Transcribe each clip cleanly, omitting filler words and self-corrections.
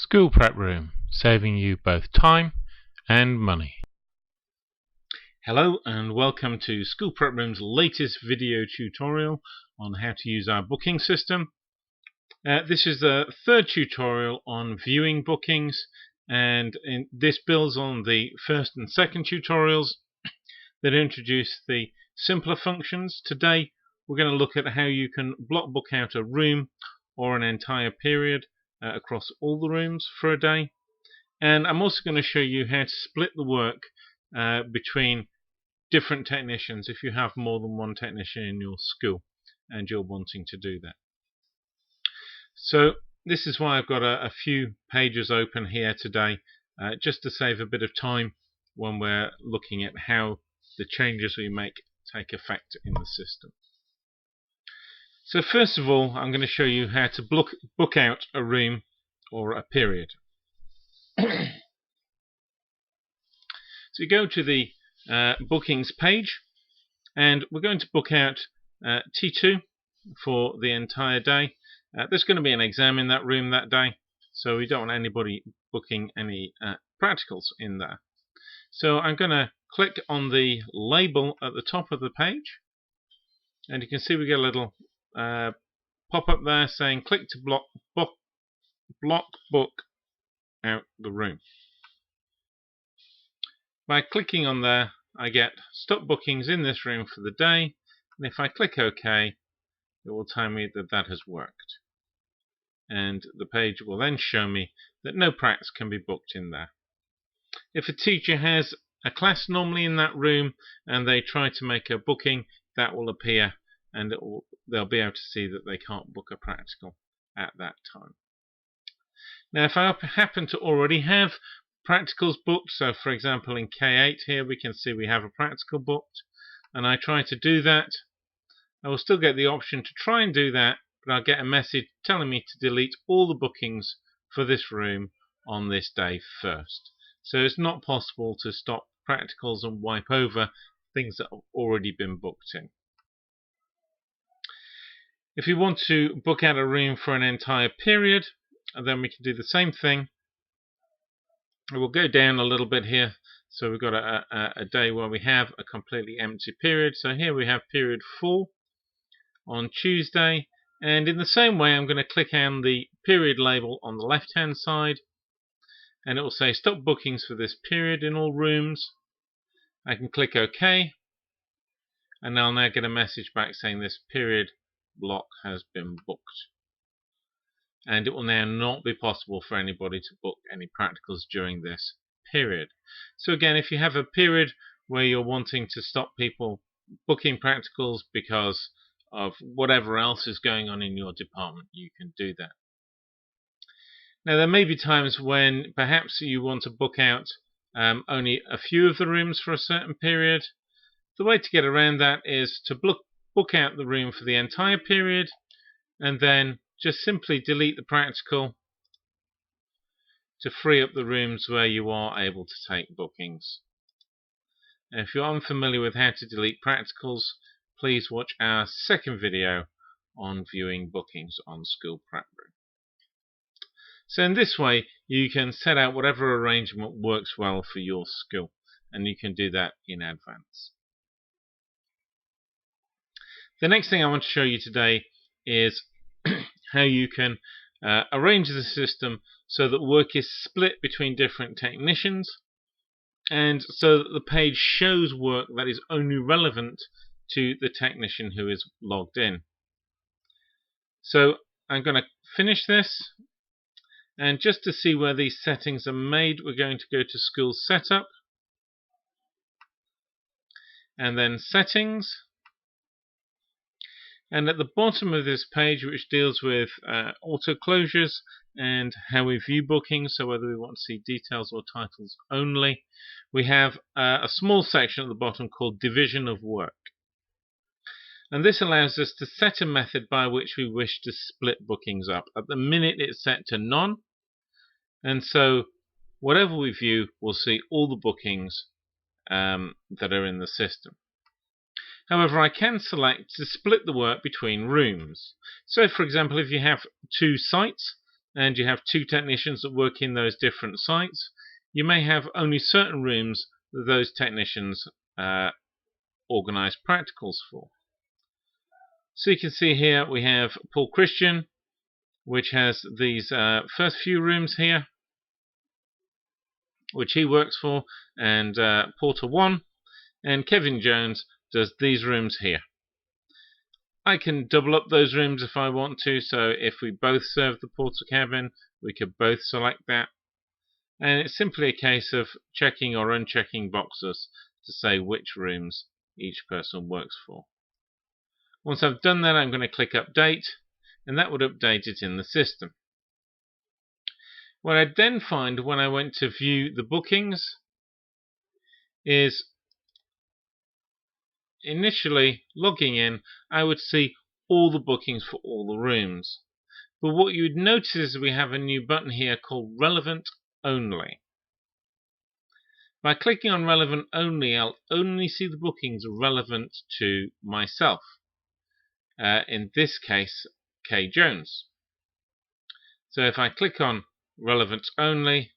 School Prep Room, saving you both time and money. Hello and welcome to School Prep Room's latest video tutorial on how to use our booking system. This is the third tutorial on viewing bookings, and this builds on the first and second tutorials that introduce the simpler functions. Today we're going to look at how you can block book out a room or an entire period across all the rooms for a day, and I'm also going to show you how to split the work between different technicians if you have more than one technician in your school and you're wanting to do that. So this is why I've got a few pages open here today, just to save a bit of time when we're looking at how the changes we make take effect in the system. So first of all, I'm going to show you how to book out a room or a period. So you go to the bookings page, and we're going to book out T2 for the entire day. There's going to be an exam in that room that day, so we don't want anybody booking any practicals in there. So I'm going to click on the label at the top of the page, and you can see we get a little pop up there saying click to block book out the room. By clicking on there, I get stop bookings in this room for the day, and if I click OK, it will tell me that that has worked, and the page will then show me that no practice can be booked in there. If a teacher has a class normally in that room and they try to make a booking, that will appear, and they'll be able to see that they can't book a practical at that time. Now, if I happen to already have practicals booked, so for example in K8 here we can see we have a practical booked, and I try to do that, I will still get the option to try and do that, but I'll get a message telling me to delete all the bookings for this room on this day first. So it's not possible to stop practicals and wipe over things that have already been booked in. If you want to book out a room for an entire period, then we can do the same thing. We'll go down a little bit here. So we've got a day where we have a completely empty period. So here we have period 4 on Tuesday. And in the same way, I'm going to click on the period label on the left hand side, and it will say stop bookings for this period in all rooms. I can click OK, and I'll now get a message back saying this period block has been booked. And it will now not be possible for anybody to book any practicals during this period. So again, if you have a period where you're wanting to stop people booking practicals because of whatever else is going on in your department, you can do that. Now, there may be times when perhaps you want to book out only a few of the rooms for a certain period. The way to get around that is to book out the room for the entire period, and then just simply delete the practical to free up the rooms where you are able to take bookings. And if you're unfamiliar with how to delete practicals, please watch our second video on viewing bookings on School Prep Room. So in this way, you can set out whatever arrangement works well for your school, and you can do that in advance. The next thing I want to show you today is how you can arrange the system so that work is split between different technicians, and so that the page shows work that is only relevant to the technician who is logged in. So I'm going to finish this, and just to see where these settings are made, we're going to go to School Setup, and then Settings. And at the bottom of this page, which deals with auto closures and how we view bookings, so whether we want to see details or titles only, we have a small section at the bottom called Division of Work. And this allows us to set a method by which we wish to split bookings up. At the minute it's set to none, and so whatever we view will see all the bookings that are in the system. However, I can select to split the work between rooms. So for example, if you have two sites, and you have 2 technicians that work in those different sites, you may have only certain rooms that those technicians organize practicals for. So you can see here we have Paul Christian, which has these first few rooms here, which he works for, and Porter 1, and Kevin Jones does these rooms here. I can double up those rooms if I want to, so if we both serve the Porter cabin, we could both select that. And it's simply a case of checking or unchecking boxes to say which rooms each person works for. Once I've done that, I'm going to click Update, and that would update it in the system. What I then find when I went to view the bookings is initially logging in, I would see all the bookings for all the rooms. But what you would notice is we have a new button here called Relevant Only. By clicking on Relevant Only, I'll only see the bookings relevant to myself. In this case, Kay Jones. So if I click on Relevant Only,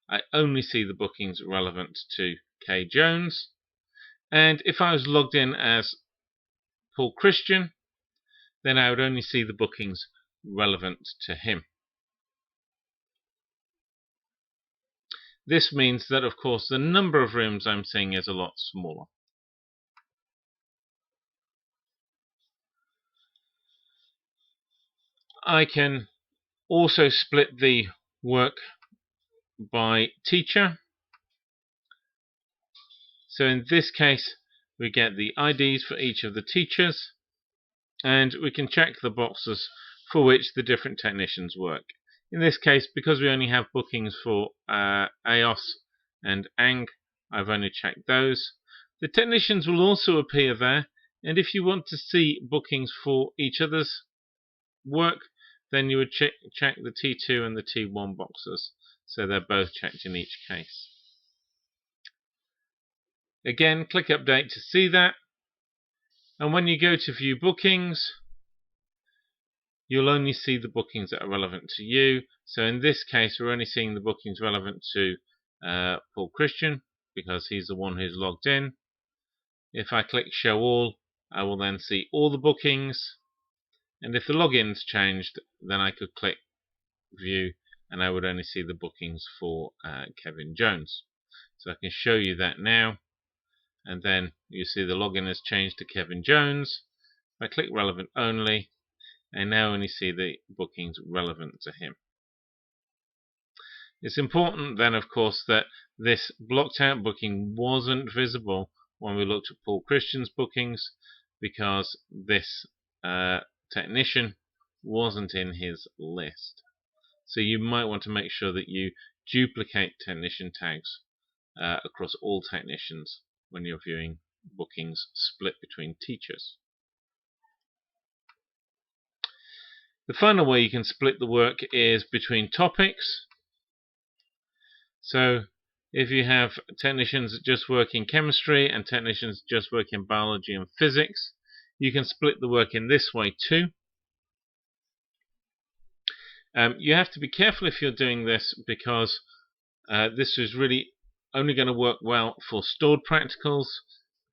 I only see the bookings relevant to Kay Jones. And if I was logged in as Paul Christian, then I would only see the bookings relevant to him. This means that, of course, the number of rooms I'm seeing is a lot smaller. I can also split the work by teacher. So in this case, we get the IDs for each of the teachers, and we can check the boxes for which the different technicians work. In this case, because we only have bookings for AOS and ANG, I've only checked those. The technicians will also appear there, and if you want to see bookings for each other's work, then you would check the T2 and the T1 boxes, so they're both checked in each case. Again, click Update to see that, and when you go to view bookings, you'll only see the bookings that are relevant to you. So in this case, we're only seeing the bookings relevant to Paul Christian, because he's the one who's logged in. If I click Show All, I will then see all the bookings, and if the login's changed, then I could click View, and I would only see the bookings for Kevin Jones. So I can show you that now, and then you see the login has changed to Kevin Jones. If I click Relevant Only, I now only see the bookings relevant to him. It's important then, of course, that this blocked out booking wasn't visible when we looked at Paul Christian's bookings, because this technician wasn't in his list. So you might want to make sure that you duplicate technician tags across all technicians when you're viewing bookings split between teachers. The final way you can split the work is between topics. So if you have technicians that just work in chemistry and technicians that just work in biology and physics, you can split the work in this way too. You have to be careful if you're doing this, because this is really only going to work well for stored practicals,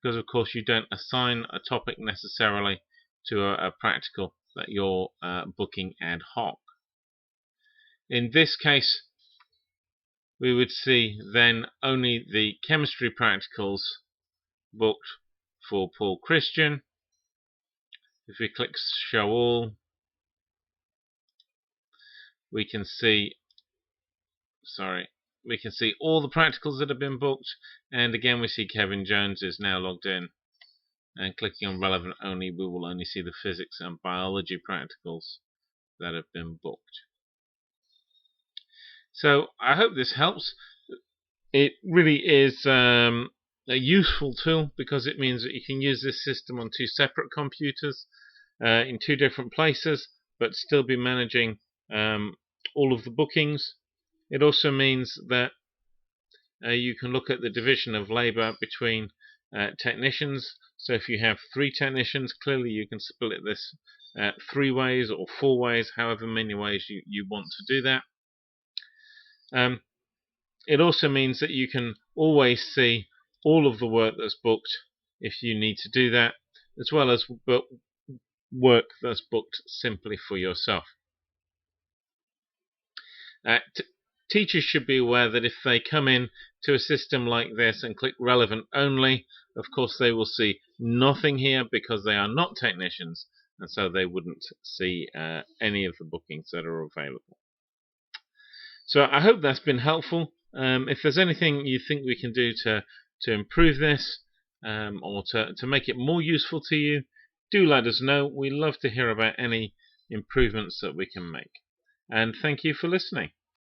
because of course you don't assign a topic necessarily to a practical that you're booking ad hoc. In this case, we would see then only the chemistry practicals booked for Paul Christian. If we click Show All, we can see all the practicals that have been booked, and again we see Kevin Jones is now logged in. And clicking on Relevant Only, we will only see the physics and biology practicals that have been booked. So I hope this helps. It really is a useful tool, because it means that you can use this system on 2 separate computers in 2 different places, but still be managing all of the bookings. It also means that you can look at the division of labor between technicians. So if you have 3 technicians, clearly you can split this 3 ways or 4 ways, however many ways you want to do that. It also means that you can always see all of the work that's booked if you need to do that, as well as work that's booked simply for yourself. Teachers should be aware that if they come in to a system like this and click relevant only, of course they will see nothing here because they are not technicians, and so they wouldn't see any of the bookings that are available. So I hope that's been helpful. If there's anything you think we can do to improve this or to make it more useful to you, do let us know. We love to hear about any improvements that we can make. And thank you for listening.